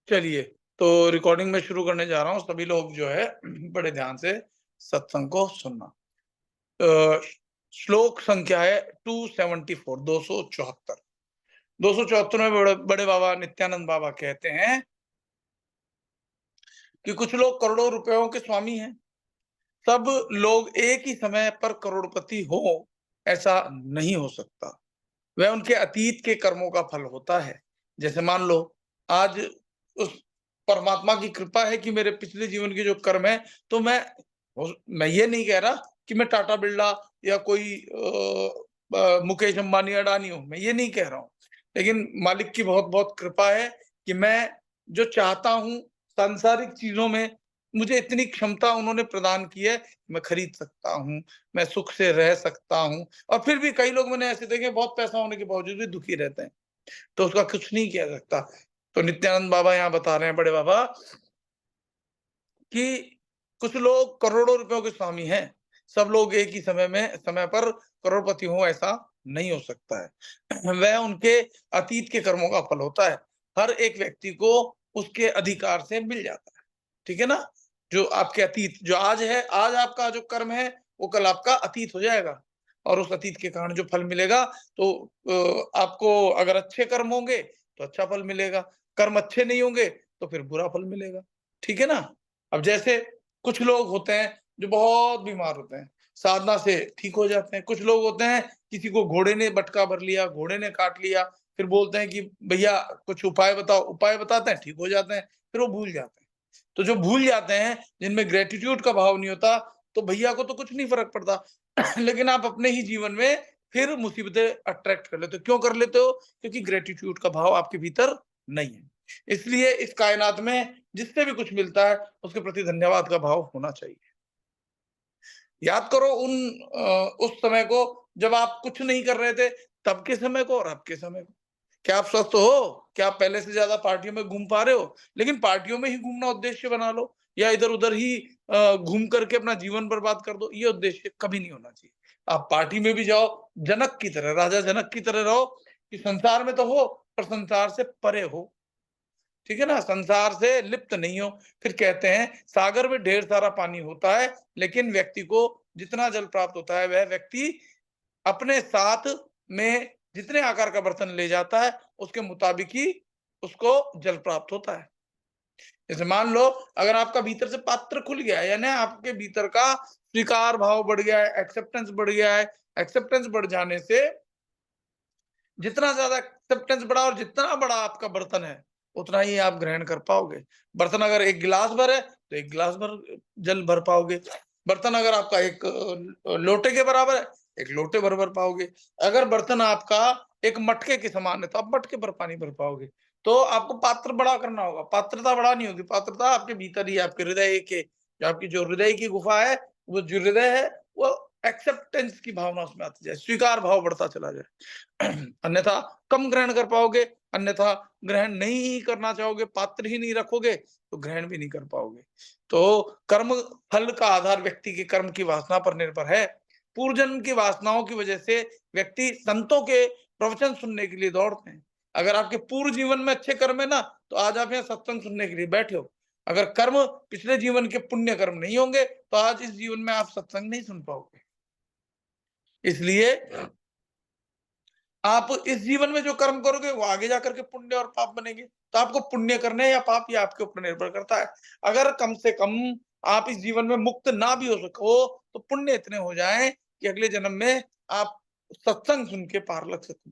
चलिए, तो रिकॉर्डिंग में शुरू करने जा रहा हूँ। सभी लोग जो है बड़े ध्यान से सत्संग को सुनना। श्लोक संख्या है 274, 274। 274 में बड़े बड़े बाबा नित्यानंद बाबा कहते हैं कि कुछ लोग करोड़ों रुपयों के स्वामी हैं। सब लोग एक ही समय पर करोड़पति हो, ऐसा नहीं हो सकता। वह उनके अतीत के कर्मों का फल होता है। जैसे मान लो, आज उस परमात्मा की कृपा है कि मेरे पिछले जीवन के जो कर्म है, तो मैं ये नहीं कह रहा कि मैं टाटा बिरला या कोई मुकेश अंबानी अडानी हूं, मैं ये नहीं कह रहा हूं। लेकिन मालिक की बहुत बहुत कृपा है कि मैं जो चाहता हूं सांसारिक चीजों में, मुझे इतनी क्षमता उन्होंने प्रदान की है, मैं खरीद सकता हूं, मैं सुख से रह सकता हूं। और फिर भी कई लोग मैंने ऐसे देखे, बहुत पैसा होने के बावजूद भी दुखी रहते हैं, तो उसका कुछ नहीं किया जा सकता। तो नित्यानंद बाबा यहाँ बता रहे हैं, बड़े बाबा, कि कुछ लोग करोड़ों रुपयों के स्वामी हैं। सब लोग एक ही समय पर करोड़पति हो, ऐसा नहीं हो सकता है। वह उनके अतीत के कर्मों का फल होता है। हर एक व्यक्ति को उसके अधिकार से मिल जाता है। ठीक है ना? जो आपके अतीत, जो आज है, आज आपका जो कर्म है, वो कल आपका अतीत हो जाएगा। और उस अतीत के कारण जो फल मिलेगा, तो आपको अगर अच्छे कर्म होंगे तो अच्छा फल मिलेगा, कर्म अच्छे नहीं होंगे तो फिर बुरा फल मिलेगा। ठीक है ना? अब जैसे कुछ लोग होते हैं जो बहुत बीमार होते हैं, साधना से ठीक हो जाते हैं। कुछ लोग होते हैं, किसी को घोड़े ने बटका भर लिया, घोड़े ने काट लिया, फिर बोलते हैं कि भैया कुछ उपाय बताओ, उपाय बताते हैं, ठीक हो जाते हैं, फिर वो भूल जाते हैं। तो जो भूल जाते हैं, जिनमें ग्रेटिट्यूड का भाव नहीं होता, तो भैया को तो कुछ नहीं फर्क पड़ता। लेकिन आप अपने ही जीवन में फिर मुसीबतें अट्रैक्ट कर लेते हो। क्यों कर लेते हो? क्योंकि ग्रेटिट्यूड का भाव आपके भीतर नहीं है। इसलिए इस कायनात में जिससे भी कुछ मिलता है, उसके प्रति धन्यवाद का भाव होना चाहिए। याद करो उस समय को, जब आप कुछ नहीं कर रहे थे, तब के समय को और अब के समय को। क्या आप स्वस्थ हो? क्या आप पहले से ज्यादा पार्टियों में घूम पा रहे हो? लेकिन पार्टियों में ही घूमना उद्देश्य बना लो, या इधर उधर ही घूम करके अपना जीवन बर्बाद कर दो, ये उद्देश्य कभी नहीं होना चाहिए। आप पार्टी में भी जाओ, जनक की तरह, राजा जनक की तरह रहो, कि संसार में तो हो पर संसार से परे हो। ठीक है ना? संसार से लिप्त नहीं हो। फिर कहते हैं, सागर में ढेर सारा पानी होता है, लेकिन व्यक्ति को जितना जल प्राप्त होता है, वह व्यक्ति अपने साथ में जितने आकार का बर्तन ले जाता है, उसके मुताबिक ही उसको जल प्राप्त होता है। जैसे मान लो, अगर आपका भीतर से पात्र खुल गया है, यानी आपके भीतर का स्वीकार भाव बढ़ गया है, एक्सेप्टेंस बढ़ गया है। एक्सेप्टेंस बढ़ जाने से, जितना ज्यादा एक्सेप्टेंस बढ़ा और जितना बड़ा आपका बर्तन है, उतना ही आप ग्रहण कर पाओगे। बर्तन अगर एक गिलास भर है, तो एक गिलास भर जल भर पाओगे। बर्तन अगर आपका एक लोटे के बराबर है, एक लोटे भर पाओगे। अगर बर्तन आपका एक मटके के समान है, तो आप मटके भर पानी भर पाओगे। तो आपको पात्र बड़ा करना होगा, पात्रता बड़ा नहीं होगी। पात्रता आपके भीतर ही है, आपके हृदय के, जो आपकी जो हृदय की गुफा है, वो जो हृदय है, वो एक्सेप्टेंस की भावना उसमें आती जाए, स्वीकार भाव बढ़ता चला जाए। अन्यथा कम ग्रहण कर पाओगे, अन्यथा ग्रहण नहीं ही करना चाहोगे, पात्र ही नहीं रखोगे, तो ग्रहण भी नहीं कर पाओगे। तो कर्म फल का आधार व्यक्ति के कर्म की वासना पर निर्भर है। पूर्व जन्म की वासनाओं की वजह से व्यक्ति संतों के प्रवचन सुनने के लिए दौड़ते हैं। अगर आपके पूर्व जीवन में अच्छे कर्म है ना, तो आज आप यहाँ सत्संग सुनने के लिए बैठे हो। अगर कर्म पिछले जीवन के पुण्य कर्म नहीं होंगे, तो आज इस जीवन में आप सत्संग नहीं सुन पाओगे। इसलिए आप इस जीवन में जो कर्म करोगे, वो आगे जाकर के पुण्य और पाप बनेंगे। तो आपको पुण्य करने या पाप, ये आपके ऊपर निर्भर करता है। अगर कम से कम आप इस जीवन में मुक्त ना भी हो सको, तो पुण्य इतने हो जाएं कि अगले जन्म में आप सत्संग सुन के पार लग सको।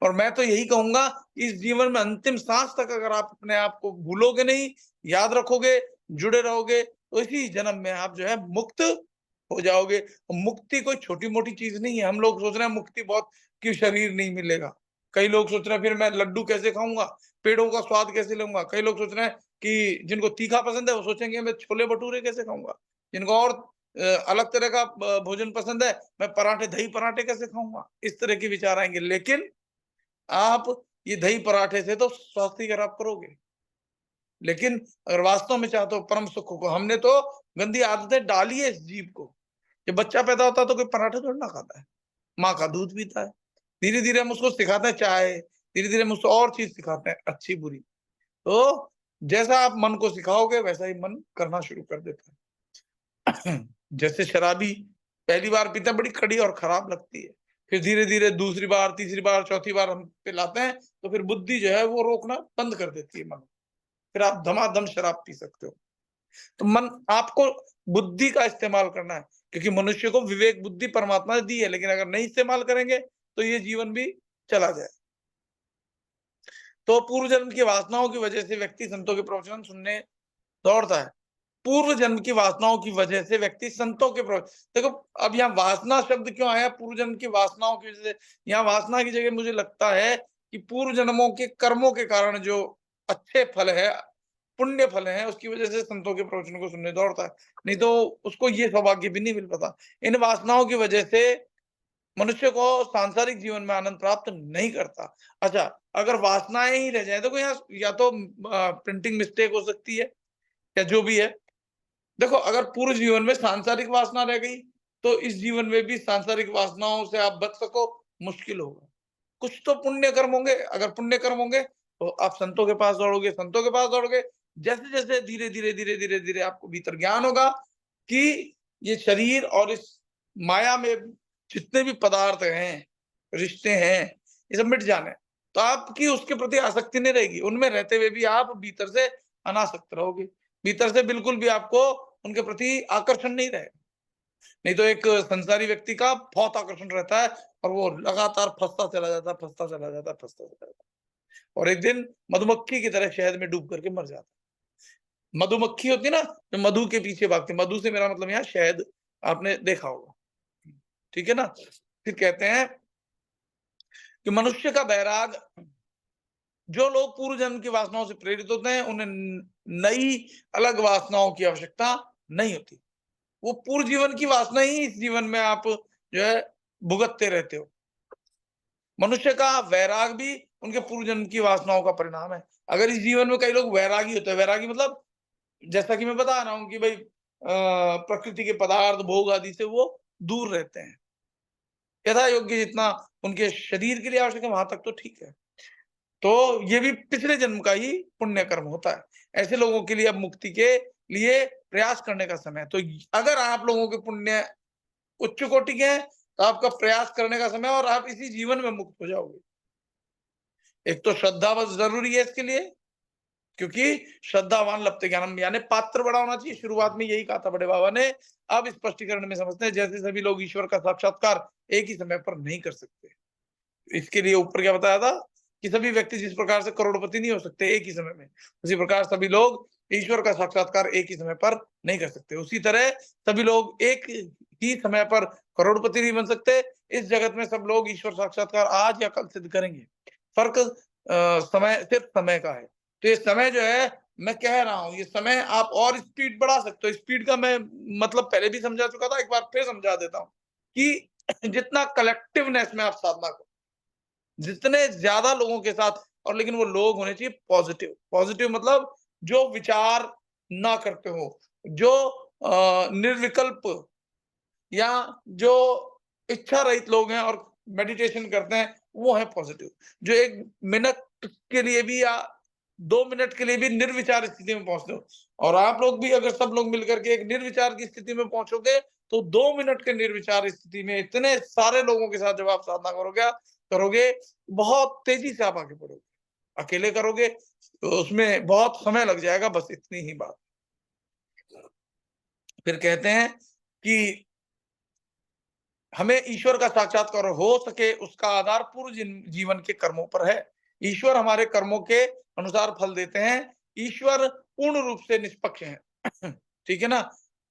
और मैं तो यही कहूंगा, इस जीवन में अंतिम सांस तक अगर आप अपने आप को भूलोगे नहीं, याद रखोगे, जुड़े रहोगे, तो इसी जन्म में आप जो है मुक्त हो जाओगे। मुक्ति कोई छोटी मोटी चीज नहीं है। हम लोग सोच रहे हैं मुक्ति बहुत, कि शरीर नहीं मिलेगा। कई लोग सोच रहे हैं फिर मैं लड्डू कैसे खाऊंगा, पेड़ों का स्वाद कैसे लूंगा। कई लोग सोच रहे हैं कि जिनको तीखा पसंद है, वो सोचेंगे मैं छोले भटूरे कैसे खाऊंगा। जिनको और अलग तरह का भोजन पसंद है, मैं पराठे, दही पराठे कैसे खाऊंगा, इस तरह के विचार आएंगे। लेकिन आप ये दही पराठे से तो स्वास्थ्य खराब करोगे। लेकिन अगर वास्तव में चाहते हो परम सुख को, हमने तो गंदी आदतें डाली है इस जीव को। जब बच्चा पैदा होता है, तो कोई पराठे थोड़ी ना खाता है, माँ का दूध पीता है। धीरे-धीरे हम उसको सिखाते हैं चाय, धीरे-धीरे हम उसको और चीज़ सिखाते हैं, अच्छी-बुरी। तो जैसा आप मन को सिखाओगे वैसा ही मन करना शुरू कर देता है। जैसे शराबी पहली बार पीता है, बड़ी कड़ी और खराब लगती है। फिर धीरे-धीरे दूसरी बार, तीसरी बार, चौथी बार हम पिलाते हैं, तो फिर बुद्धि जो है वो रोकना बंद कर देती है मन। फिर आप धमाधम शराब पी सकते हो। तो मन आपको बुद्धि का इस्तेमाल करना है, क्योंकि मनुष्य को विवेक बुद्धि परमात्मा ने दी है, लेकिन अगर नहीं इस्तेमाल करेंगे तो ये जीवन भी चला जाए। तो पूर्व जन्म की वासनाओं की वजह से व्यक्ति संतों के प्रवचन सुनने दौड़ता है। पूर्व जन्म की वासनाओं की वजह से व्यक्ति संतों के देखो, अब यहाँ वासना शब्द क्यों आया? पूर्व जन्म की वासनाओं की वजह से। यहाँ वासना की जगह मुझे लगता है कि पूर्व जन्मों के कर्मों के कारण जो अच्छे फल है, पुण्य फल है, उसकी वजह से संतों के प्रवचन को सुनने दौड़ता है। नहीं तो उसको ये सौभाग्य भी नहीं मिल पाता। इन वासनाओं की वजह से मनुष्य को सांसारिक जीवन में आनंद प्राप्त नहीं करता। अच्छा, अगर वासनाएं ही रह जाए तो यहाँ या तो प्रिंटिंग मिस्टेक हो सकती है, या जो भी है। देखो, अगर पूर्व जीवन में सांसारिक वासना रह गई, तो इस जीवन में भी सांसारिक वासनाओं से आप बच सको, मुश्किल होगा। कुछ तो पुण्य कर्म होंगे, अगर पुण्य कर्म होंगे, तो आप संतों के पास दौड़ोगे, संतों के पास दौड़ोगे। जैसे-जैसे धीरे-धीरे आपको भीतर ज्ञान होगा कि ये शरीर और इस माया में जितने भी पदार्थ हैं, रिश्ते हैं, ये सब मिट जाने हैं। तो आपकी उसके प्रति आसक्ति नहीं रहेगी। उनमें रहते हुए भी आप भीतर से अनासक्त रहोगे। भीतर से बिल्कुल भी आपको उनके प्रति आकर्षण नहीं रहेगा। नहीं तो एक संसारी व्यक्ति का बहुत आकर्षण रहता है और वो लगातार फँसता चला जाता है, फँसता चला जाता है, फँसता चला जाता है। और एक दिन मधुमक्खी की तरह शहद में डूब करके मर जाता है। मधुमक्खी होती है ना, जो मधु के पीछे भागती है। मधु से मेरा मतलब यहाँ शहद, आपने देखा होगा। ठीक है ना? फिर कहते हैं कि मनुष्य का बैराग, जो लोग पूर्व जन्म की वासनाओं से प्रेरित होते हैं, उन्हें नई अलग वासनाओं की आवश्यकता नहीं होती। वो पूर्व जीवन की वासना ही इस जीवन में आप जो है भुगतते रहते हो। मनुष्य का वैराग भी उनके पूर्व जन्म की वासनाओं का परिणाम है। अगर इस जीवन में कई लोग वैरागी होते हैं, वैरागी मतलब जैसा कि मैं बता रहा हूँ कि भाई प्रकृति के पदार्थ, भोग आदि से वो दूर रहते हैं। यथा योग्य जितना उनके शरीर के लिए आवश्यक है, वहां तक तो ठीक है। तो ये भी पिछले जन्म का ही पुण्य कर्म होता है। ऐसे लोगों के लिए अब मुक्ति के लिए प्रयास करने का समय है। तो अगर आप लोगों के पुण्य उच्च कोटि के हैं, तो आपका प्रयास करने का समय है और आप इसी जीवन में मुक्त हो जाओगे। एक तो श्रद्धा बस जरूरी है इसके लिए, क्योंकि श्रद्धावान लभते ज्ञानम, यानी पात्र बड़ा होना चाहिए। शुरुआत में यही कहा था बड़े बाबा ने। अब स्पष्टीकरण में समझते हैं, जैसे सभी लोग ईश्वर का साक्षात्कार एक ही समय पर नहीं कर सकते। इसके लिए ऊपर क्या बताया था कि सभी व्यक्ति जिस प्रकार से करोड़पति नहीं हो सकते एक ही समय में, उसी प्रकार सभी लोग ईश्वर का साक्षात्कार एक ही समय पर नहीं कर सकते। उसी तरह सभी लोग एक ही समय पर करोड़पति नहीं बन सकते। इस जगत में सब लोग ईश्वर साक्षात्कार आज या कल सिद्ध करेंगे। फर्क समय, सिर्फ समय का है। तो ये समय जो है, मैं कह रहा हूँ, ये समय आप और स्पीड बढ़ा सकते हो। स्पीड का मैं मतलब पहले भी समझा चुका था, एक बार फिर समझा देता हूँ कि जितना कलेक्टिवनेस में आप साधना करो, जितने ज्यादा लोगों के साथ, और लेकिन वो लोग होने चाहिए पॉजिटिव। पॉजिटिव मतलब जो विचार ना करते हो, जो निर्विकल्प, या जो इच्छा रहित लोग हैं और मेडिटेशन करते हैं, वो है पॉजिटिव। जो 1 मिनट के लिए भी या 2 मिनट के लिए भी निर्विचार स्थिति में पहुंचते हो, और आप लोग भी अगर सब लोग मिलकर के एक निर्विचार की स्थिति में पहुंचोगे, तो 2 मिनट के निर्विचार स्थिति में इतने सारे लोगों के साथ जब आप साधना करोगे, बहुत तेजी से आप आगे बढ़ोगे। अकेले करोगे तो उसमें बहुत समय लग जाएगा, बस इतनी ही बात। फिर कहते हैं कि हमें ईश्वर का साक्षात्कार हो सके, उसका आधार पूर्व जीवन के कर्मों पर है। ईश्वर हमारे कर्मों के अनुसार फल देते हैं। ईश्वर पूर्ण रूप से निष्पक्ष है। ठीक है ना?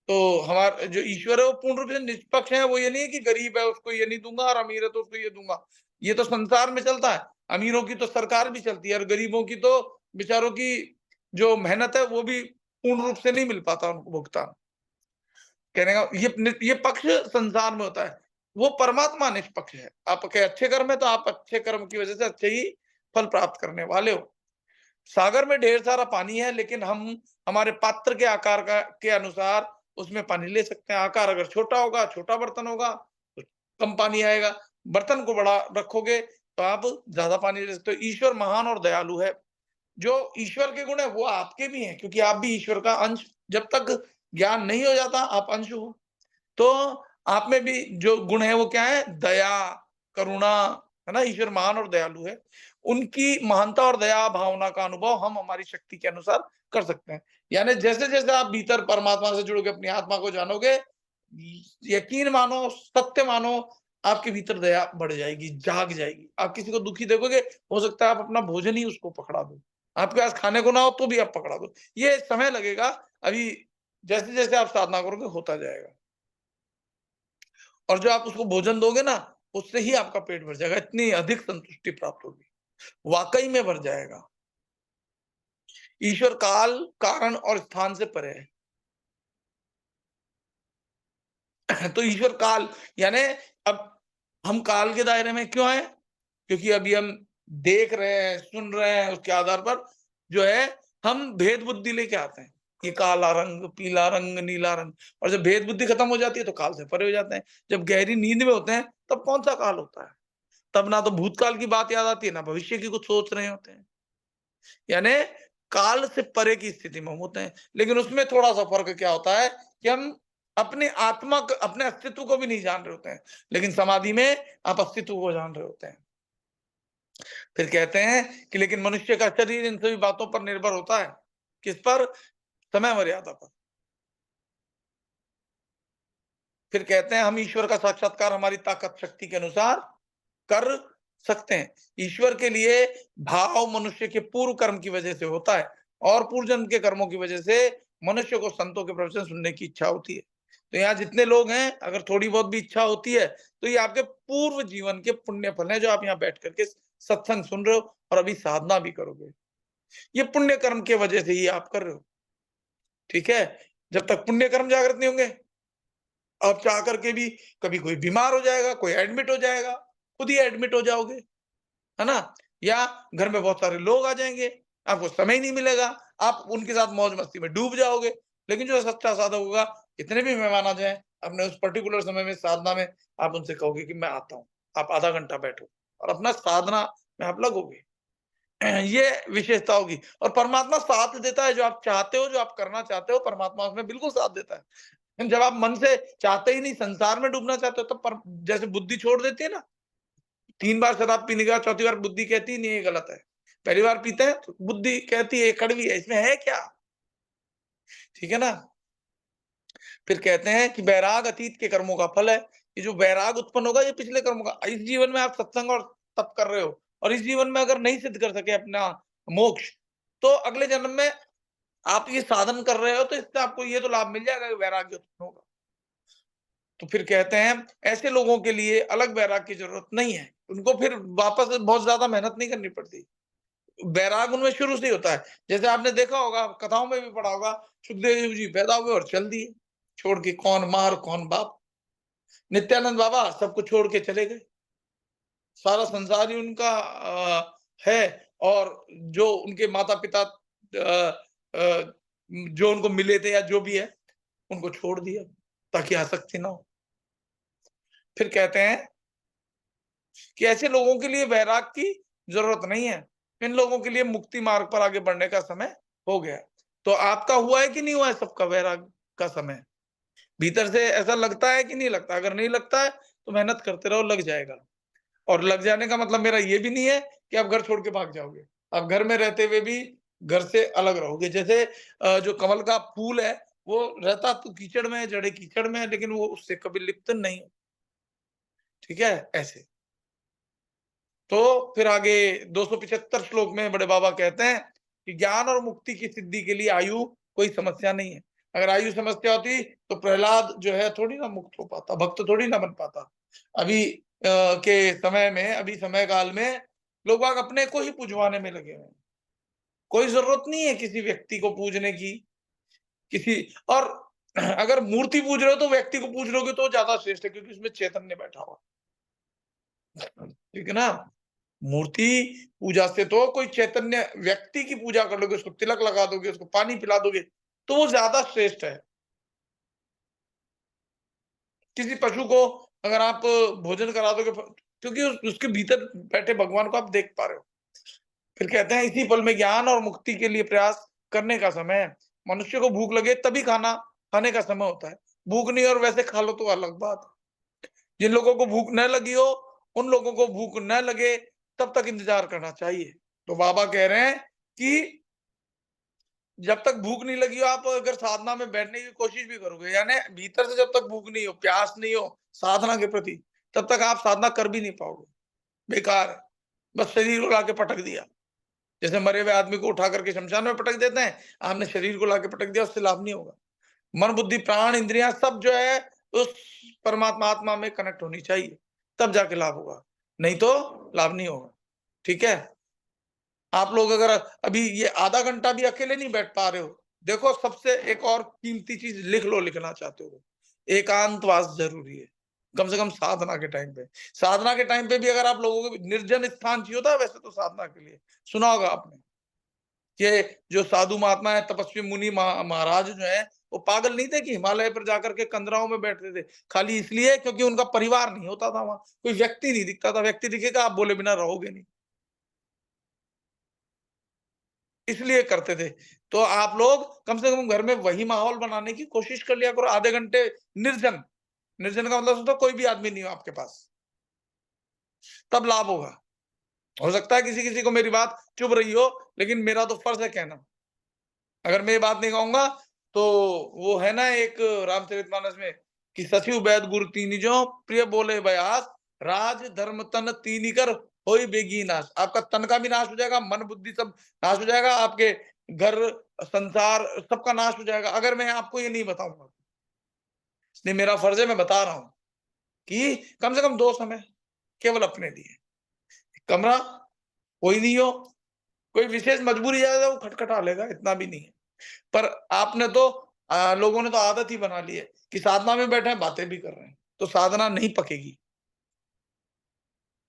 तो हमारा जो ईश्वर है वो पूर्ण रूप से निष्पक्ष है। वो ये नहीं है कि गरीब है उसको ये नहीं दूंगा और अमीर है तो उसको ये दूंगा। ये तो संसार में चलता है। अमीरों की तो सरकार भी चलती है और गरीबों की तो बेचारों की जो मेहनत है वो भी पूर्ण रूप से नहीं मिल पाता उनको भुगतान। कहने का ये पक्ष संसार में होता है। वो परमात्मा निष्पक्ष है। आपके अच्छे कर्म है तो आप अच्छे कर्म की वजह से अच्छे ही फल प्राप्त करने वाले हो। सागर में ढेर सारा पानी है, लेकिन हम हमारे पात्र के आकार का के अनुसार उसमें पानी ले सकते हैं। आकार अगर छोटा होगा, छोटा बर्तन होगा, तो कम पानी आएगा। बर्तन को बड़ा रखोगे तो आप ज्यादा पानी ले सकते हो। ईश्वर महान और दयालु है। जो ईश्वर के गुण है वो आपके भी हैं, क्योंकि आप भी ईश्वर का अंश, जब तक ज्ञान नहीं हो जाता आप अंश हो। तो आप में भी जो गुण है वो क्या है? दया, करुणा, है ना? ईश्वर महान और दयालु है। उनकी महानता और दया भावना का अनुभव हम हमारी शक्ति के अनुसार कर सकते हैं। यानी जैसे-जैसे आप भीतर परमात्मा से जुड़ोगे, अपनी आत्मा को जानोगे, यकीन मानो, सत्य मानो, आपके भीतर दया बढ़ जाएगी, जाग जाएगी। आप किसी को दुखी देखोगे, हो सकता है आप अपना भोजन ही उसको पकड़ा दो। आपके पास खाने को ना हो तो भी आप पकड़ा दो। ये समय लगेगा, अभी जैसे-जैसे आप साधना करोगे होता जाएगा। और जो आप उसको भोजन दोगे ना, उससे ही आपका पेट भर जाएगा, इतनी अधिक संतुष्टि प्राप्त होगी। वाक़ई में भर जाएगा। ईश्वर काल, कारण और स्थान से परे है। तो ईश्वर काल, यानी अब हम काल के दायरे में क्यों हैं? क्योंकि अभी हम देख रहे हैं, सुन रहे हैं, उसके आधार पर जो है हम भेद बुद्धि लेके आते हैं। ये काला रंग, पीला रंग, नीला रंग, और जब भेद बुद्धि खत्म हो जाती है तो काल से परे हो जाते हैं। जब गहरी नींद में होते हैं तब कौन-सा काल होता है? तब ना तो भूतकाल की बात याद आती है, ना भविष्य की कुछ सोच रहे होते हैं। यानी काल से परे की स्थिति में हम होते हैं। लेकिन उसमें थोड़ा-सा फ़र्क क्या होता है कि हम अपने आत्मा क अपने अस्तित्व को भी नहीं जान रहे होते हैं। लेकिन समाधि में आप अस्तित्व को जान रहे होते हैं। फिर कहते हैं कि लेकिन मनुष्य का शरीर इन सभी बातों पर निर्भर होता है। किस पर? समय मर्यादा पर। फिर कहते हैं हम ईश्वर का साक्षात्कार हमारी ताकत शक्ति के अनुसार कर सकते हैं। ईश्वर के लिए भाव मनुष्य के पूर्व कर्म की वजह से होता है, और पूर्व जन्म के कर्मों की वजह से मनुष्य को संतों के प्रवचन सुनने की इच्छा होती है। तो यहाँ जितने लोग हैं, अगर थोड़ी बहुत भी इच्छा होती है, तो ये आपके पूर्व जीवन के पुण्य फल हैं, जो आप यहाँ बैठ करके सत्संग सुन रहे हो और अभी साधना भी करोगे। ये पुण्य कर्म के वजह से ही आप कर रहे हो। ठीक है? जब तक पुण्य कर्म जागृत नहीं होंगे, आप चाह करके भी, कभी कोई बीमार हो जाएगा, कोई एडमिट हो जाएगा, खुद ही एडमिट हो जाओगे, है ना? या घर में बहुत सारे लोग आ जाएँगे, आपको समय ही नहीं मिलेगा, आप उनके साथ मौज-मस्ती में डूब जाओगे। लेकिन जो सच्चा साधक होगा, कितने भी मेहमान आ जाएँ, अपने उस पर्टिकुलर समय में साधना में आप उनसे कहोगे कि मैं आता हूँ, आप आधा घंटा बैठो और अपना साधना में आप लगोगे। ये विशेषता होगी, और परमात्मा साथ देता है, जो आप चाहते हो, जो आप करना चाहते हो, परमात्मा उसमें बिल्कुल साथ देता है। लेकिन जब आप मन से चाहते ही नहीं, संसार में डूबना चाहते हो, तब पर जैसे बुद्धि छोड़ देती है ना, 3 बार शराब पीने के बाद चौथी बार बुद्धि कहती है नहीं, ये गलत है। पहली बार पीते हैं तो बुद्धि कहती है ये कड़वी है, इसमें है क्या? ठीक है ना? फिर कहते हैं कि वैराग अतीत के कर्मों का फल है। ये जो वैराग उत्पन्न होगा, ये पिछले कर्मों का, इस जीवन में आप सत्संग और तप कर रहे हो, और इस जीवन में अगर नहीं सिद्ध कर सके अपना मोक्ष, तो अगले जन्म में आप ये साधन कर रहे हो, तो इससे आपको ये तो लाभ मिल जाएगा कि वैराग्य उत्पन्न होगा। तो फिर कहते हैं ऐसे लोगों के लिए अलग वैराग की जरूरत नहीं है, उनको फिर वापस बहुत ज्यादा मेहनत नहीं करनी पड़ती। वैराग उनमें शुरू से ही होता है। जैसे आपने देखा होगा, कथाओं में भी पढ़ा होगा, सुखदेव जी पैदा हुए और चल दिए, छोड़ के, कौन मार कौन बाप। नित्यानंद बाबा सबको छोड़ के चले गए, सारा संसार ही उनका है, और जो उनके माता पिता जो उनको मिले थे या जो भी है, उनको छोड़ दिया ताकि आसक्ति ना हो। फिर कहते हैं कि ऐसे लोगों के लिए वैराग की जरूरत नहीं है। इन लोगों के लिए मुक्ति मार्ग पर आगे बढ़ने का समय हो गया है। तो आपका हुआ है कि नहीं हुआ है सबका वैराग का समय? भीतर से ऐसा लगता है कि नहीं लगता? अगर नहीं लगता है तो मेहनत करते रहो, लग जाएगा। और लग जाने का मतलब मेरा ये भी नहीं है कि आप घर छोड़ के भाग जाओगे। आप घर में रहते हुए भी घर से अलग रहोगे। जैसे जो कमल का फूल है, वो रहता तो कीचड़ में है, जड़ें कीचड़ में है, लेकिन वो उससे कभी लिप्त नहीं। ठीक है? ऐसे। तो फिर आगे 275 श्लोक में बड़े बाबा कहते हैं कि ज्ञान और मुक्ति की सिद्धि के लिए आयु कोई समस्या नहीं है। अगर आयु समस्या होती तो प्रहलाद जो है थोड़ी ना मुक्त हो पाता, भक्त थोड़ी ना बन पाता। अभी के समय में, अभी समय काल में लोग बाग अपने को ही पूजवाने में लगे हुए हैं। कोई जरूरत नहीं है किसी व्यक्ति को पूजने की, किसी, और अगर मूर्ति पूज रहे हो तो व्यक्ति को पूज लोगे तो ज्यादा श्रेष्ठ है, क्योंकि उसमें चैतन्य बैठा हुआ। ठीक है ना? मूर्ति पूजा से तो कोई चैतन्य व्यक्ति की पूजा कर लोगे, उसको तिलक लगा दोगे, उसको पानी पिला दोगे, तो वो ज्यादा श्रेष्ठ है। किसी पशु को अगर आप भोजन करा दोगे, क्योंकि उसके भीतर बैठे भगवान को आप देख पा रहे हो। फिर कहते हैं इसी पल में ज्ञान और मुक्ति के लिए प्रयास करने का समय है। मनुष्य को भूख लगे तभी खाना खाने का समय होता है। भूख नहीं और वैसे खा लो तो अलग बात है। जिन लोगों को भूख न लगी हो, उन लोगों को भूख न लगे तब तक इंतजार करना चाहिए। तो बाबा कह रहे हैं कि जब तक भूख नहीं लगी हो, आप अगर साधना में बैठने की कोशिश भी करोगे, यानी भीतर से जब तक भूख नहीं हो, प्यास नहीं हो साधना के प्रति, तब तक आप साधना कर भी नहीं पाओगे। बेकार है। बस शरीर को लाके पटक दिया। जैसे मरे हुए आदमी को उठा करके शमशान में पटक देते हैं, आपने शरीर को लाके पटक दिया, उससे लाभ नहीं होगा। मन, बुद्धि, प्राण, इंद्रियां सब जो है उस परमात्मा आत्मा में कनेक्ट होनी चाहिए, तब जाके लाभ होगा, नहीं तो लाभ नहीं होगा। ठीक है? आप लोग अगर अभी ये आधा घंटा भी अकेले नहीं बैठ पा रहे हो, देखो सबसे एक और कीमती चीज लिख लो, लिखना चाहते हो, एकांतवास जरूरी है। कम से कम साधना के टाइम पे। साधना के टाइम पे भी अगर आप लोगों को निर्जन स्थान चाहिए होता है वैसे तो साधना के लिए, सुना होगा आपने, ये जो साधु महात्मा है, तपस्वी मुनि महाराज जो है, वो पागल नहीं थे कि हिमालय पर जाकर के कंदराओं में बैठते थे, खाली इसलिए क्योंकि उनका परिवार नहीं होता था वहां, कोई व्यक्ति नहीं दिखता था। व्यक्ति दिखेगा आप बोले बिना रहोगे नहीं, इसलिए करते थे। तो आप लोग कम से कम घर में वही माहौल बनाने की कोशिश कर लिया करो, आधे घंटे निर्जन। निर्जन का मतलब समझो कोई भी आदमी नहीं हो आपके पास, तब लाभ होगा। हो सकता है किसी किसी को मेरी बात चुभ रही हो, लेकिन मेरा तो फर्ज है कहना। अगर मैं ये बात नहीं कहूंगा तो वो है ना एक रामचरितमानस में कि सचिव वैद गुरु तीन जो प्रिय बोले बयास, राज धर्म तन तीन कर होई बेगी नाश। आपका तन का भी नाश हो जाएगा, मन बुद्धि सब नाश हो जाएगा, आपके घर संसार सबका नाश हो जाएगा अगर मैं आपको ये नहीं बताऊंगा। इसलिए मेरा फर्ज है, मैं बता रहा हूं कि कम से कम 2 समय केवल अपने लिए। कमरा कोई नहीं हो, कोई विशेष मजबूरी है वो खटखटा लेगा, इतना भी नहीं है। पर आपने तो लोगों ने तो आदत ही बना ली है कि साधना में बैठे हैं, बातें भी कर रहे हैं, तो साधना नहीं पकेगी।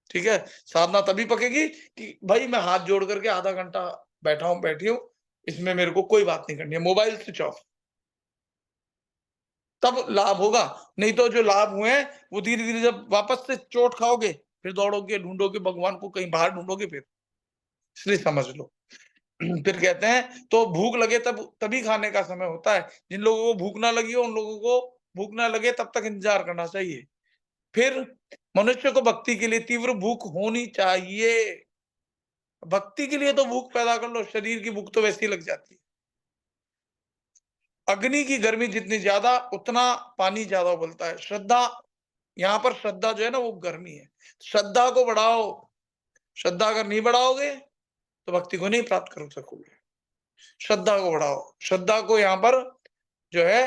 ठीक है? साधना तभी पकेगी कि भाई मैं हाथ जोड़ करके आधा घंटा बैठा हूँ, बैठी हूँ, इसमें मेरे को कोई बात नहीं करनी है, मोबाइल स्विच ऑफ, तब लाभ होगा। नहीं तो जो लाभ हुए हैं, वो धीरे-धीरे जब वापस से चोट खाओगे, फिर दौड़ोगे, ढूँढोगे भगवान को कहीं बाहर ढूँढोगे फिर। इसलिए समझ लो। फिर कहते हैं तो भूख लगे तब तभी खाने का समय होता है। जिन लोगों को भूख ना लगी हो, उन लोगों को भूख ना लगे तब तक इंतजार करना चाहिए। फिर मनुष्य को भक्ति के लिए तीव्र भूख होनी चाहिए। भक्ति के लिए तो भूख पैदा कर लो, शरीर की भूख तो वैसे ही लग जाती है। अग्नि की गर्मी जितनी ज्यादा, उतना पानी ज्यादा उबलता है। श्रद्धा, यहाँ पर श्रद्धा जो है ना वो गर्मी है। श्रद्धा को बढ़ाओ। श्रद्धा अगर नहीं बढ़ाओगे तो भक्ति को नहीं प्राप्त कर सकोगे। श्रद्धा को बढ़ाओ। श्रद्धा को यहाँ पर जो है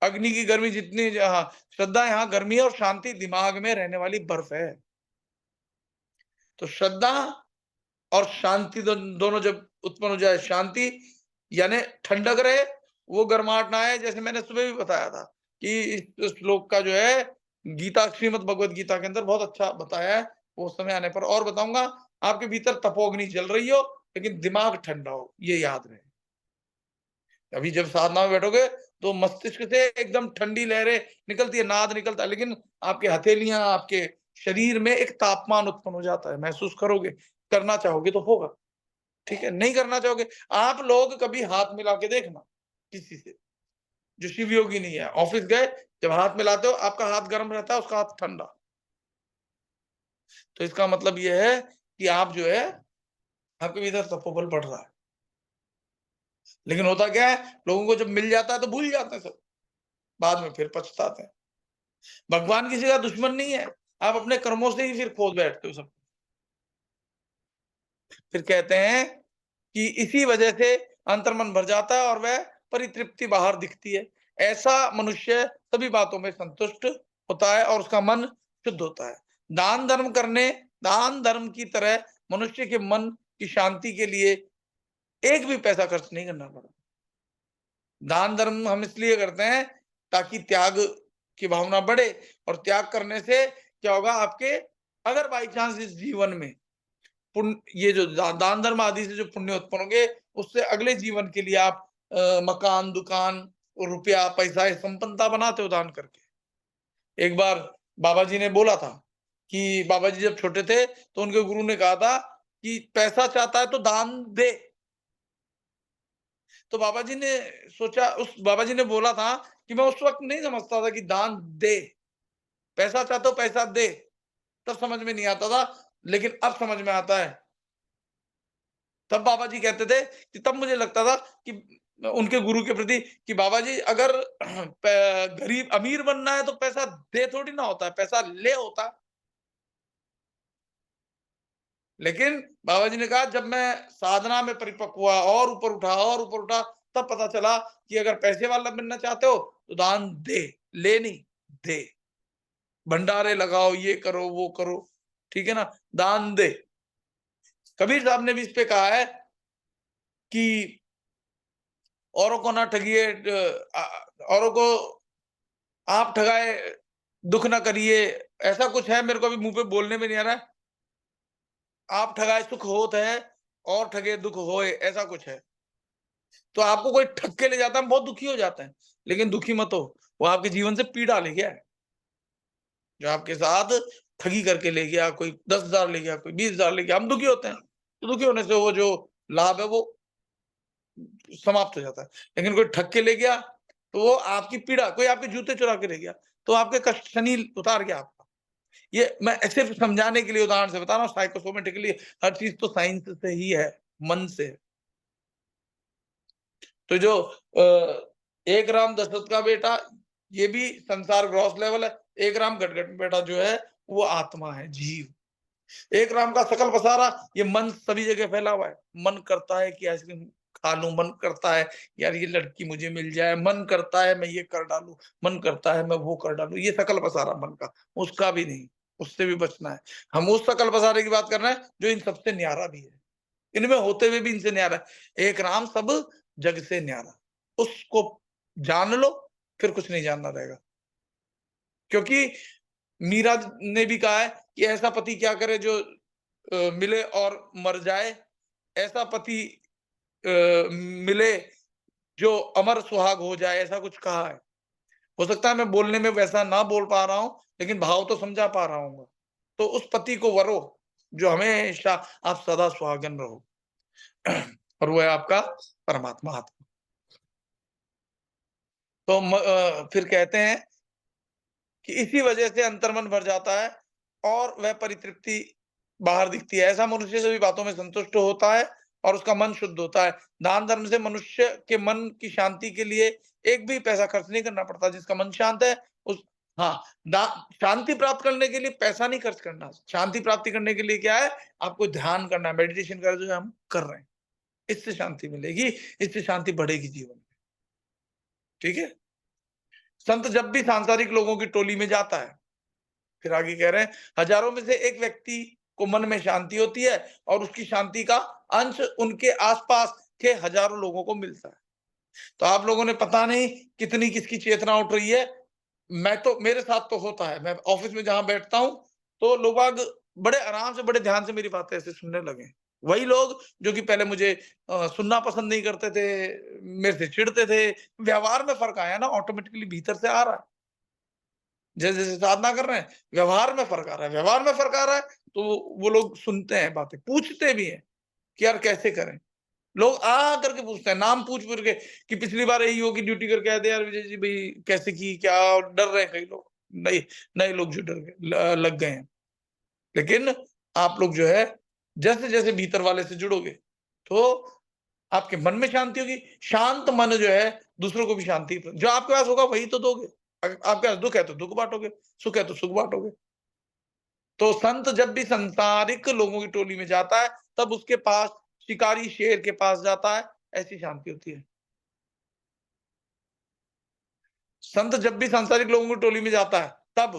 अग्नि की गर्मी जितनी श्रद्धा यहाँ गर्मी है और शांति दिमाग में रहने वाली बर्फ है। तो श्रद्धा और शांति दोनों जब उत्पन्न हो जाए, शांति यानी ठंडक रहे, वो गर्माहट ना आए। जैसे मैंने सुबह भी बताया था कि इस श्लोक का जो है गीता, श्रीमद् भगवत गीता के अंदर बहुत अच्छा बताया है। वो समय आने पर और बताऊंगा। आपके भीतर तपोअग्नि जल रही हो लेकिन दिमाग ठंडा हो, ये याद रहे। अभी जब साधना में बैठोगे तो मस्तिष्क से एकदम ठंडी लहरें निकलती है, नाद निकलता है, लेकिन आपकी हथेलियां, आपके शरीर में एक तापमान उत्पन्न हो जाता है, महसूस करोगे। करना चाहोगे तो होगा, ठीक है? नहीं करना चाहोगे, आप लोग कभी हाथ मिला के देखना किसी से जो शिव योगी नहीं है। ऑफिस गए, जब हाथ मिलाते हो आपका हाथ गर्म रहता है, उसका हाथ ठंडा। तो इसका मतलब यह है कि आप जो है आपके भीतर तपोबल बढ़ रहा है। लेकिन होता क्या है, लोगों को जब मिल जाता है तो भूल जाते हैं सब, बाद में फिर पछताते हैं। भगवान किसी का दुश्मन नहीं है, आप अपने कर्मों से ही फिर खोद बैठते हो सब। फिर कहते हैं कि इसी वजह से अंतर्मन भर जाता है और वह परितृप्ति बाहर दिखती है। ऐसा मनुष्य सभी बातों में संतुष्ट होता है और उसका मन शुद्ध होता है। दान धर्म करने, दान धर्म की तरह मनुष्य के मन की शांति के लिए एक भी पैसा खर्च नहीं करना पड़ता। दान धर्म हम इसलिए करते हैं ताकि त्याग की भावना बढ़े, और त्याग करने से क्या होगा आपके, अगर बाई चांस इस जीवन में पुण्य, ये जो दान धर्म आदि से जो पुण्य उत्पन्न होंगे, उससे अगले जीवन के लिए आप मकान, दुकान, रुपया, पैसा, ये संपन्नता बनाते हो दान करके। एक बार बाबा जी ने बोला था कि बाबा जी जब छोटे थे तो उनके गुरु ने कहा था कि पैसा चाहता है तो दान दे। तो बाबा जी ने सोचा, उस बाबा जी ने बोला था कि मैं उस वक़्त नहीं समझता था कि दान दे, पैसा चाहता हो पैसा दे, तब समझ में नहीं आता था, लेकिन अब समझ में आता है। तब बाबा जी कहते थे कि तब मुझे लगता था कि उनके गुरु के प्रति कि बाबा जी अगर गरीब अमीर बनना है तो पैसा दे थोड़ी ना होता है, पैसा ले होता है। लेकिन बाबा जी ने कहा जब मैं साधना में परिपक्व हुआ और ऊपर उठा, तब पता चला कि अगर पैसे वाला बनना चाहते हो तो दान दे, ले नहीं, दे। भंडारे लगाओ, ये करो, वो करो, ठीक है ना? दान दे। कबीर साहब ने भी इस पे कहा है कि औरों को ना ठगिए, औरों को आप ठगाए, दुःख ना करिए, ऐसा कुछ है, मेरे को अभी मुँह पे बोलने में नहीं आ रहा है। आप ठगाए सुख होत है और ठगे दुःख होए, ऐसा कुछ है। तो आपको कोई ठग के ले जाता है, हम बहुत दुखी हो जाते हैं, लेकिन दुखी मत हो, वो आपके जीवन से पीड़ा ले गया है। जो आपके साथ ठगी करके ले गया, कोई 10,000 ले गया, कोई 20,000 ले गया, हम दुखी होते हैं। तो दुखी होने से वो जो लाभ है वो समाप्त हो जाता है। लेकिन कोई ठग के ले गया, तो वो आपकी पीड़ा, कोई आपके जूते चुरा के ले गया, तो आपके कष्ट शनि उतार गया आपका। ये मैं सिर्फ समझाने के लिए उदाहरण से बता रहा हूँ, साइकोसोमेटिकली हर चीज़ तो साइंस से ही है, मन से। तो जो 1 राम दशरथ का बेटा, ये भी संसार ग्रॉस लेवल है। 1 राम गटगट में बेटा जो है, वो आत्मा है, जीव। 1 राम का सकल पसारा, ये मन सभी जगह फैला हुआ है। मन करता है कि आइसक्रीम खा लूँ, मन करता है यार ये लड़की मुझे मिल जाए, मन करता है मैं ये कर डालूँ, मन करता है मैं वो कर डालूँ। ये सकल पसारा मन का, उसका भी नहीं, उससे भी बचना है। हम उस सकल पसारे की बात कर रहे हैं जो इन सबसे न्यारा भी है। इनमें होते हुए भी इनसे न्यारा है। एक राम सब जग से न्यारा। उसको जान लो, फिर कुछ नहीं जानना रहेगा। क्योंकि मीरा ने भी कहा है कि ऐसा पति क्या करे जो मिले और मर जाए, ऐसा पति मिले जो अमर सुहाग हो जाए, ऐसा कुछ कहा है। हो सकता है मैं बोलने में वैसा ना बोल पा रहा हूँ, लेकिन भाव तो समझा पा रहा हूँगा। तो उस पति को वरो, जो हमेशा आप सदा सुहागन रहो। और वो है आपका परमात्मा आत्मा। तो फिर कहते हैं कि इसी वजह से अंतर्मन भर जाता है और वह परितृप्ति बाहर दिखती है। ऐसा मनुष्य सभी बातों में संतुष्ट होता है और उसका मन शुद्ध होता है। दान धर्म से मनुष्य के मन की शांति के लिए एक भी पैसा खर्च नहीं करना पड़ता। जिसका मन शांत है उस हाँ, दा शांति प्राप्त करने के लिए पैसा नहीं खर्च करना। शांति प्राप्ति करने के लिए क्या है? आपको ध्यान करना है, मेडिटेशन का जो हम कर रहे हैं। इससे शांति मिलेगी, इससे शांति बढ़ेगी जीवन में। ठीक है? संत जब भी सांसारिक लोगों की टोली में जाता है, फिर आगे कह रहे हैं, हजारों में से एक व्यक्ति को मन में शांति होती है और उसकी शांति का अंश उनके आसपास के हजारों लोगों को मिलता है। तो आप लोगों ने पता नहीं कितनी किसकी चेतना उठ रही है। मैं तो, मेरे साथ तो होता है, मैं ऑफिस में जहां बैठता हूं तो लोग बाग बड़े आराम से, बड़े ध्यान से मेरी बातें ऐसे सुनने लगे। वही लोग जो कि पहले मुझे सुनना पसंद नहीं करते थे, मेरे से चिढ़ते थे, व्यवहार में फर्क आया ना, ऑटोमेटिकली भीतर से आ रहा है। जैसे-जैसे साधना कर रहे हैं, व्यवहार में फ़र्क आ रहा है, व्यवहार में फ़र्क आ रहा है, तो वो लोग सुनते हैं बातें, पूछते भी हैं कि यार कैसे करें? लोग आ करके पूछते हैं, नाम पूछ-पूछ के कि पिछली बार एईओ की ड्यूटी करके आए थे यार विजय जी भई कैसे की, क्या? डर रहे हैं कई लोग, नए नए लोग जो डर गए लग गए हैं। लेकिन आप लोग जो है, जैसे-जैसे भीतर वाले से जुड़ोगे, तो आपके मन में शांति होगी, शांत मन जो है दूसरों को भी शांति जो आपके पास होगा वही तो दोगे। आपके पास दुःख है तो दुःख बाँटोगे, सुख है तो सुख बाँटोगे। तो संत जब भी सांसारिक लोगों की टोली में जाता है, तब उसके पास शिकारी शेर के पास जाता है, ऐसी शांति होती है। संत जब भी सांसारिक लोगों की टोली में जाता है, तब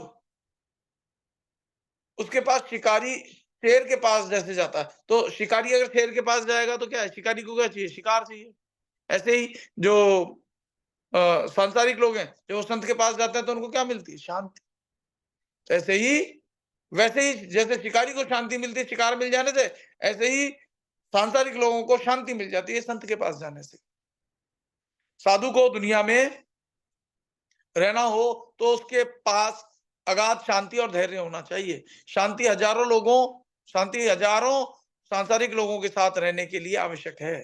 उसके पास शिकारी शेर के पास जैसे जाता है, तो शिकारी अगर शेर के पास जाएगा तो क्या है, शिकारी को क्या चाहिए? शिकार चाहिए। ऐसे ही जो सांसारिक लोग हैं, जब वो संत के पास जाते हैं तो उनको क्या मिलती है? शांति। ऐसे ही वैसे ही जैसे शिकारी को शांति मिलती है शिकार मिल जाने से, ऐसे ही सांसारिक लोगों को शांति मिल जाती है संत के पास जाने से। साधु को दुनिया में रहना हो तो उसके पास अगाध शांति और धैर्य होना चाहिए। शांति हजारों सांसारिक लोगों के साथ रहने के लिए आवश्यक है।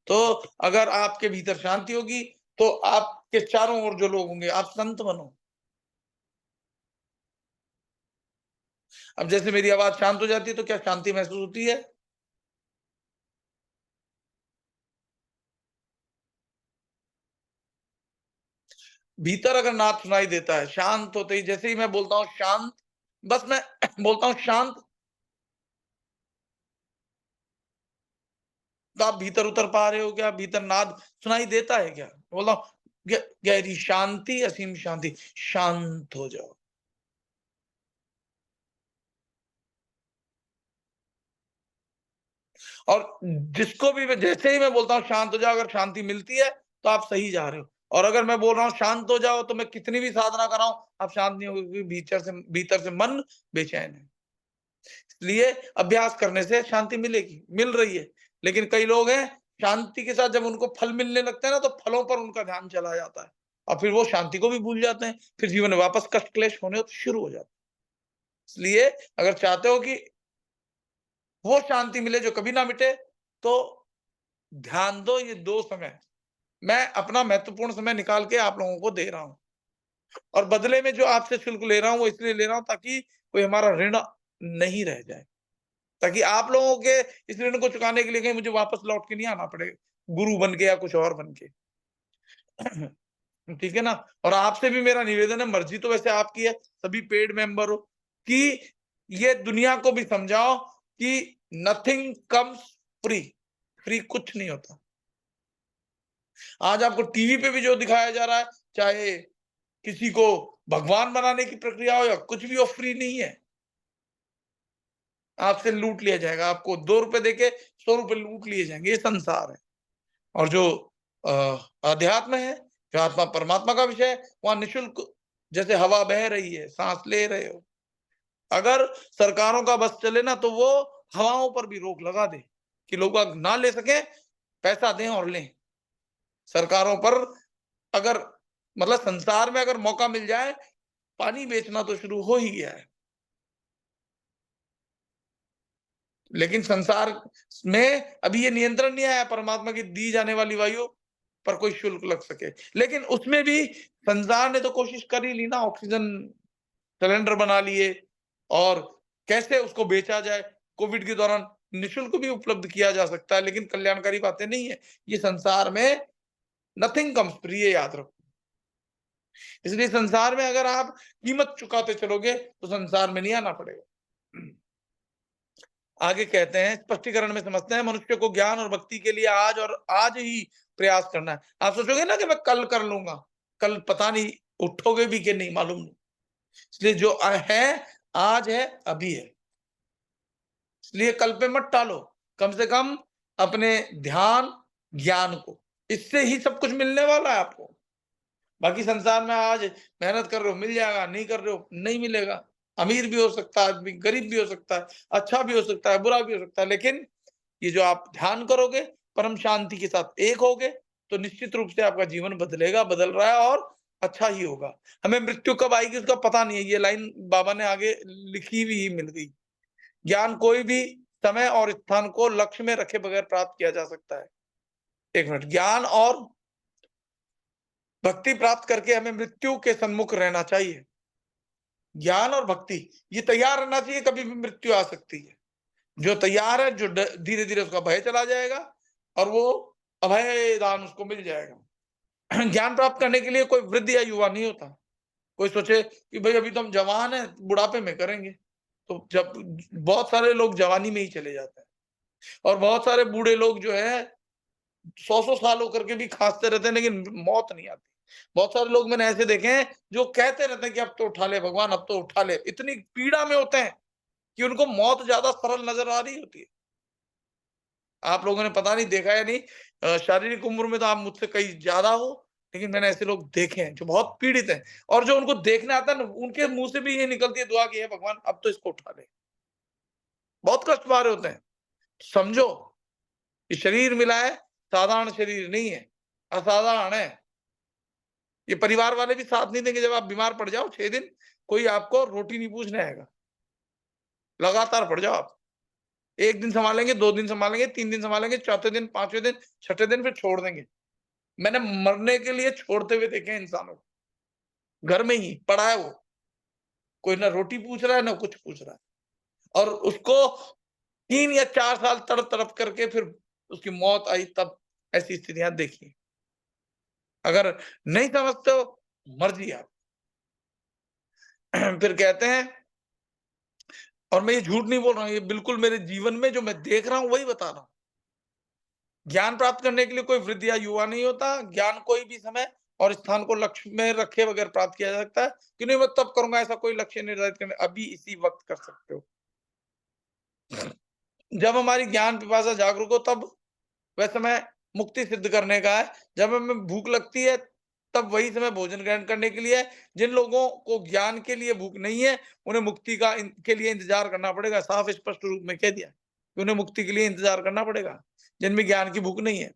तो अगर आपके भीतर शांति होगी, तो आपके चारों ओर जो लोग होंगे, आप संत बनो। अब जैसे मेरी आवाज़ शांत हो जाती है, तो क्या शांति महसूस होती है? भीतर अगर नाद सुनाई देता है, शांत होते ही जैसे ही मैं बोलता हूँ शांत, बस मैं बोलता हूँ शांत, तो आप भीतर उतर पा रहे हो क्या? भीतर नाद सुनाई देता है क्या? बोला गहरी शांति, असीम शांति, शांत हो जाओ। और जिसको भी मैं जैसे ही मैं बोलता हूँ शांत हो जाओ, अगर शांति मिलती है, तो आप सही जा रहे हो। और अगर मैं बोल रहा हूँ शांत हो जाओ, तो मैं कितनी भी साधना कर रहा हूँ, आप शांत नहीं होगे, क्योंकि भीतर से मन बेचैन है। इसलिए अभ्यास करने से शांति मिलेगी, मिल रही है। लेकिन कई लोग हैं, शांति के साथ जब उनको फल मिलने लगते हैं ना, तो फलों पर उनका ध्यान चला जाता है। और फिर वो शांति को भी भूल जाते हैं। फिर जीवन में वापस कष्ट क्लेश होने तो शुरू हो जाते हैं। इसलिए अगर चाहते हो कि वो शांति मिले जो कभी ना मिटे, तो ध्यान दो ये 2 समय। मैं अपना महत्वपूर्ण समय निकाल के आप लोगों को दे रहा हूँ। और बदले में जो आपसे शुल्क ले रहा हूँ, वो इसलिए ले रहा हूँ ताकि कोई हमारा ऋण नहीं रह जाए। ताकि आप लोगों के इस ऋण को चुकाने के लिए कहीं मुझे वापस लौट के नहीं आना पड़े, गुरु बन के या कुछ और बन के। ठीक है ना? और आपसे भी मेरा निवेदन है, मर्ज़ी तो वैसे आपकी है, सभी पेड मेंबर हो, कि ये दुनिया को भी समझाओ कि नथिंग कम्स फ्री, फ्री कुछ नहीं होता। आज आपको टीवी पे भी जो दिखाया जा रहा है, चाहे किसी को भगवान बनाने की प्रक्रिया हो या कुछ भी हो, फ्री नहीं है। आपसे लूट लिया जाएगा, आपको ₹2 देके ₹100 लूट लिए जाएँगे, ये संसार है। और जो अ, अध्यात्म है, जो आत्मा परमात्मा का विषय है, वहाँ निःशुल्क जैसे हवा बह रही है, साँस ले रहे हो। अगर सरकारों का बस चले ना, तो वो हवाओं पर भी रोक लगा दे, कि लोग बाग ना ले सकें, पैसा दें और लें। सरकारों पर अगर मतलब संसार में अगर मौका मिल जाए, पानी बेचना तो शुरू हो ही गया है। लेकिन संसार में अभी ये नियंत्रण नहीं आया परमात्मा की दी जाने वाली वायु पर कोई शुल्क लग सके। लेकिन उसमें भी संसार ने तो कोशिश कर ही ली ना, ऑक्सीजन सिलेंडर बना लिए और कैसे उसको बेचा जाए। कोविड के दौरान निःशुल्क भी उपलब्ध किया जा सकता है, लेकिन कल्याणकारी बातें नहीं है। ये संसार में नथिंग कम्स फ्री, ये याद रखो। इसलिए संसार में अगर आप कीमत चुकाते चलोगे, तो संसार में नहीं आना पड़ेगा। आगे कहते हैं, स्पष्टीकरण में समझते हैं, मनुष्य को ज्ञान और भक्ति के लिए आज और आज ही प्रयास करना है। आप सोचोगे ना कि मैं कल कर लूंगा, कल पता नहीं उठोगे भी कि नहीं, मालूम नहीं। इसलिए जो है, आज है, अभी है। इसलिए कल पे मत टालो, कम से कम अपने ध्यान ज्ञान को, इससे ही सब कुछ मिलने वाला है आपको। बाकी संसार में आज मेहनत कर रहे हो मिल जाएगा, नहीं कर रहे हो नहीं मिलेगा। अमीर भी हो सकता है आदमी, गरीब भी हो सकता है, अच्छा भी हो सकता है, बुरा भी हो सकता है। लेकिन ये जो आप ध्यान करोगे, परम शांति के साथ एक होगे, तो निश्चित रूप से आपका जीवन बदलेगा, बदल रहा है और अच्छा ही होगा। हमें मृत्यु कब आएगी उसका पता नहीं है। ये लाइन बाबा ने आगे लिखी हुई ही मिल गई। ज्ञान कोई भी समय और स्थान को लक्ष्य में रखे बगैर प्राप्त किया जा सकता है। 1 मिनट, ज्ञान और भक्ति प्राप्त करके हमें मृत्यु के सन्मुख रहना चाहिए। ज्ञान और भक्ति, ये तैयार रहना चाहिए, कभी भी मृत्यु आ सकती है। जो तैयार है, जो धीरे-धीरे उसका भय चला जाएगा और वो अभय दान उसको मिल जाएगा। ज्ञान प्राप्त करने के लिए कोई वृद्ध या युवा नहीं होता। कोई सोचे कि भई अभी तो हम जवान हैं, बुढ़ापे में करेंगे। तो जब बहुत सारे लोग जवानी में ही चले जाते हैं और बहुत सारे बूढ़े लोग जो है 100-100 साल होकर के भी खाँसते रहते हैं, लेकिन मौत नहीं आती। बहुत सारे लोग मैंने ऐसे देखे हैं जो कहते रहते हैं कि अब तो उठा ले भगवान, अब तो उठा ले। इतनी पीड़ा में होते हैं कि उनको मौत ज़्यादा सरल नज़र आ रही होती है। आप लोगों ने पता नहीं देखा या नहीं, शारीरिक उम्र में तो आप मुझसे कहीं ज़्यादा हो, लेकिन मैंने ऐसे लोग देखे हैं जो बहुत पीड़ित हैं और जो उनको देखने आता है ना, उनके मुँह से भी ये निकलती है दुआ कि हे भगवान अब तो इसको उठा ले। बहुत कष्ट पा रहे होते हैं। समझो, ये शरीर मिला है, साधारण शरीर नहीं है, असाधारण है। ये परिवार वाले भी साथ नहीं देंगे, जब आप बीमार पड़ जाओ 6 दिन, कोई आपको रोटी नहीं पूछने आएगा। लगातार पड़ जाओ आप। 1 दिन सँभालेंगे, 2 दिन सँभालेंगे, 3 दिन सँभालेंगे, चौथे दिन, 5वें दिन, छठे दिन फिर छोड़ देंगे। मैंने मरने के लिए छोड़ते हुए देखे हैं इंसानों को। घर में ही पड़ा है वो, कोई ना रोटी पूछ रहा है, ना कुछ पूछ रहा है। और उसको 3 या 4 साल तड़प-तड़प करके फिर उसकी मौत आई, तब ऐसी स्थितियाँ देखी। अगर नहीं समझते हो, मर्ज़ी आप। फिर कहते हैं, और मैं ये झूठ नहीं बोल रहा हूँ, ये बिल्कुल मेरे जीवन में जो मैं देख रहा हूँ वही बता रहा हूँ। ज्ञान प्राप्त करने के लिए कोई वृद्ध या युवा नहीं होता। ज्ञान कोई भी समय और स्थान को लक्ष्य में रखे बगैर प्राप्त किया जा सकता है, कि नहीं मैं तब करूँगा, ऐसा कोई लक्ष्य निर्धारित करने अभी इसी वक़्त कर सकते हो। जब हमारी ज्ञान पिपासा जागरूक हो, तब वह समय मुक्ति सिद्ध करने का है। जब हमें भूख लगती है, तब वही समय भोजन ग्रहण करने के लिए है। जिन लोगों को ज्ञान के लिए भूख नहीं है, उन्हें मुक्ति का के लिए इंतज़ार करना पड़ेगा। साफ स्पष्ट रूप में कह दिया कि उन्हें मुक्ति के लिए इंतज़ार करना पड़ेगा, जिनमें ज्ञान की भूख नहीं है।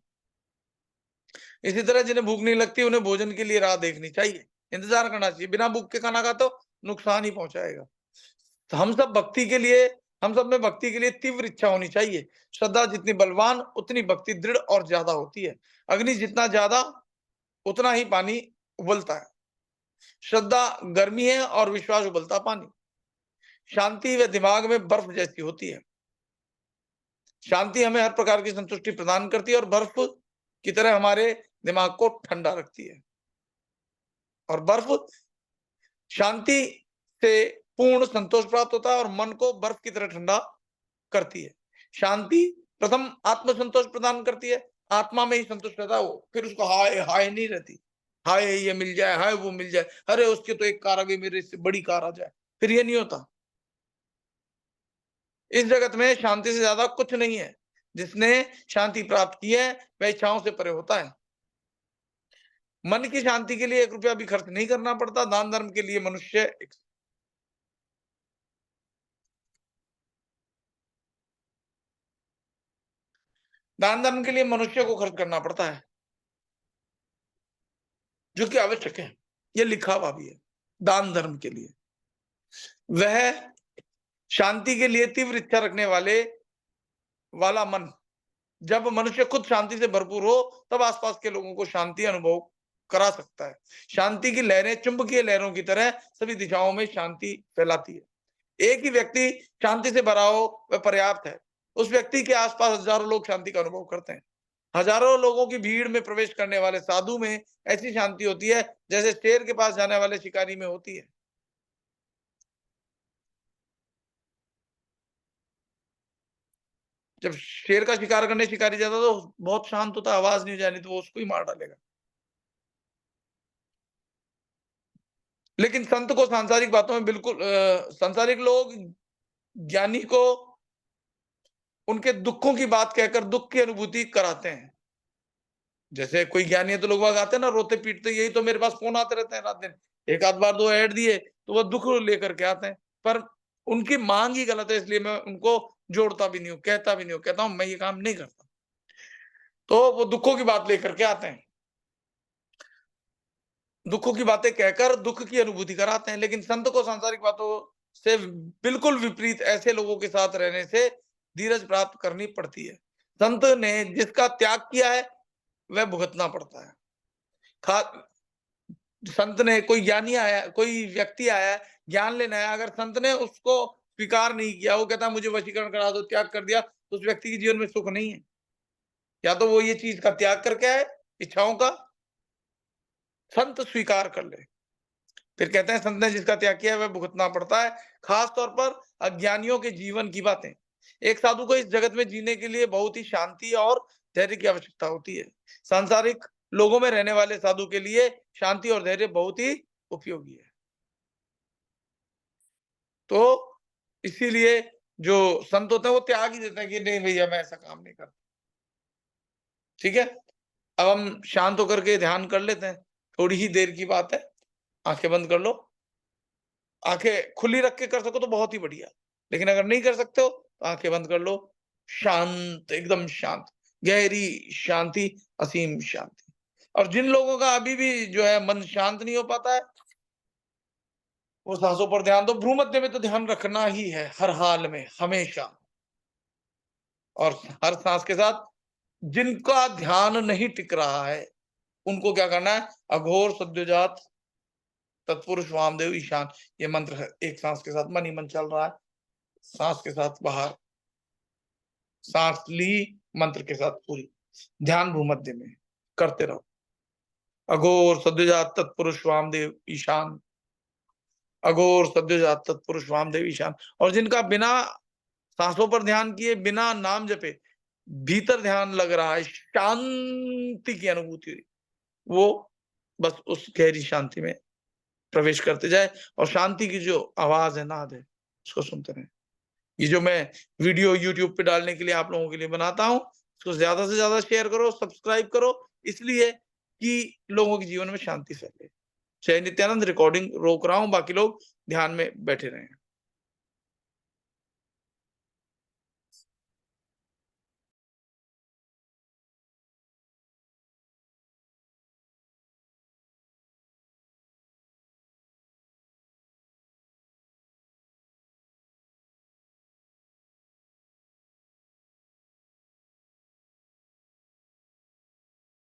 इसी तरह जिन्हें भूख नहीं लगती, उन्हें भोजन के लिए राह देखनी चाहिए, इंतज़ार करना चाहिए। बिना भूख के खाना खाते हो, नुकसान ही पहुँचाएगा। तो हम सब में भक्ति के लिए तीव्र इच्छा होनी चाहिए। श्रद्धा जितनी बलवान, उतनी भक्ति दृढ़ और ज़्यादा होती है। अग्नि जितना ज़्यादा, उतना ही पानी उबलता है। श्रद्धा गर्मी है और विश्वास उबलता पानी। शांति व दिमाग में बर्फ जैसी होती है। शांति हमें हर प्रकार की संतुष्टि प्रदान करती है और बर्फ की तरह हमारे दिमाग को ठंडा रखती है। और बर्फ शांति से पूर्ण संतोष प्राप्त होता है और मन को बर्फ की तरह ठंडा करती है। शांति प्रथम आत्मसंतोष प्रदान करती है, आत्मा में ही संतुष्ट रहता है वो, फिर उसको हाय हाय नहीं रहती। हाय ये मिल जाए, हाय वो मिल जाए, अरे उसकी तो एक कार आ गई, मेरे इससे बड़ी कार आ जाए, फिर ये नहीं होता। इस जगत में शांति से ज्यादा कुछ नहीं है। जिसने शांति प्राप्त की है, वह इच्छाओं से परे होता है। मन की शांति के लिए 1 रुपया भी खर्च नहीं करना पड़ता। दान धर्म के लिए मनुष्य दान धर्म के लिए मनुष्य को खर्च करना पड़ता है, जो कि आवश्यक है। ये लिखा हुआ भी है। दान धर्म के लिए वह शांति के लिए तीव्र इच्छा रखने वाला मन, जब मनुष्य खुद शांति से भरपूर हो, तब आसपास के लोगों को शांति अनुभव करा सकता है। शांति की लहरें चुंबकीय लहरों की तरह सभी दिशाओं में शांति फैलाती है। एक ही व्यक्ति शांति से भरा हो, वह पर्याप्त है। उस व्यक्ति के आसपास हजारों लोग शांति का अनुभव करते हैं। हजारों लोगों की भीड़ में प्रवेश करने वाले साधु में ऐसी शांति होती है, जैसे शेर के पास जाने वाले शिकारी में होती है। जब शेर का शिकार करने शिकारी जाता है, तो बहुत शांत होता है, आवाज नहीं हो जानी तो वो उसको ही मार डालेगा। लेकिन संत को सांसारिक बातों में बिल्कुल सांसारिक लोग ज्ञानी को उनके दुखों की बात कहकर दुःख की अनुभूति कराते हैं। जैसे कोई ज्ञानी है तो लोग बाग आते हैं ना रोते-पीटते, यही तो मेरे पास फ़ोन आते रहते हैं रात-दिन। एक आध बार 2 ऐड दिए तो वो दुःख लेकर के आते हैं। पर उनकी माँग ही गलत है, इसलिए मैं उनको जोड़ता भी नहीं हूँ, कहता भी नहीं हूँ। कहता हूँ मैं ये काम नहीं करता। तो वो दुखों की बात लेकर के आते हैं। दुखों की बातें कहकर दुःख की अनुभूति कराते हैं, लेकिन संत को सांसारिक बातों से बिल्कुल विपरीत ऐसे लोगों के साथ रहने से धीरज प्राप्त करनी पड़ती है। संत ने जिसका त्याग किया है, वह भुगतना पड़ता है। खा संत ने कोई ज्ञानी आया, कोई व्यक्ति आया है, ज्ञान लेने आया, अगर संत ने उसको स्वीकार नहीं किया, वो कहता है मुझे वशीकरण करा दो, त्याग कर दिया, तो उस व्यक्ति के जीवन में सुख नहीं है। या तो वो ये चीज़ का त्याग करके आए, इच्छाओं का, संत स्वीकार कर ले। फिर कहते हैं संत ने जिसका त्याग किया है वह भुगतना पड़ता है, खास तौर पर अज्ञानियों के जीवन की बातें। एक साधु को इस जगत में जीने के लिए बहुत ही शांति और धैर्य की आवश्यकता होती है। सांसारिक लोगों में रहने वाले साधु के लिए शांति और धैर्य बहुत ही उपयोगी है। तो इसीलिए जो संत होते हैं वो त्याग ही देते हैं कि नहीं भैया मैं ऐसा काम नहीं करता। ठीक है? अब हम शांत होकर के ध्यान कर लेते हैं। थोड़ी ही देर की बात है। आँखें बंद कर लो। आँखें खुली रख के कर सको तो बहुत ही बढ़िया। लेकिन अगर नहीं कर सकते हो तो आँखें बंद कर लो। शांत, एकदम शांत, गहरी शांति, असीम शांति। और जिन लोगों का अभी भी जो है मन शांत नहीं हो पाता है, वो साँसों पर ध्यान दो। भ्रूमध्य में तो ध्यान रखना ही है, हर हाल में, हमेशा। और हर सांस के साथ जिनका ध्यान नहीं टिक रहा है, उनको क्या करना है? अघोर सद्योजात तत्पुरुष वामदेव ईशान, ये मंत्र है। एक सांस के साथ मन ही मन चल रहा है, सांस के साथ बाहर, सांस ली मंत्र के साथ पूरी, ध्यान भूमध्य में करते रहो। अघोर सद्योजात तत्पुरुष वामदेव ईशान, अघोर सद्योजात तत्पुरुष वामदेव ईशान। और जिनका बिना सांसों पर ध्यान किए, बिना नाम जपे भीतर ध्यान लग रहा है, शांति की अनुभूति हुई, वो बस उस गहरी शांति में प्रवेश करते जाए और शांति की जो आवाज है, नाद है, उसको सुनते रहें। ये जो मैं वीडियो यूट्यूब पे डालने के लिए आप लोगों के लिए बनाता हूँ, उसको ज्यादा से ज्यादा शेयर करो, सब्सक्राइब करो, इसलिए कि लोगों के जीवन में शांति फैले। जय नित्यानंद। रिकॉर्डिंग रोक रहा हूँ, बाकी लोग ध्यान में बैठे रहें।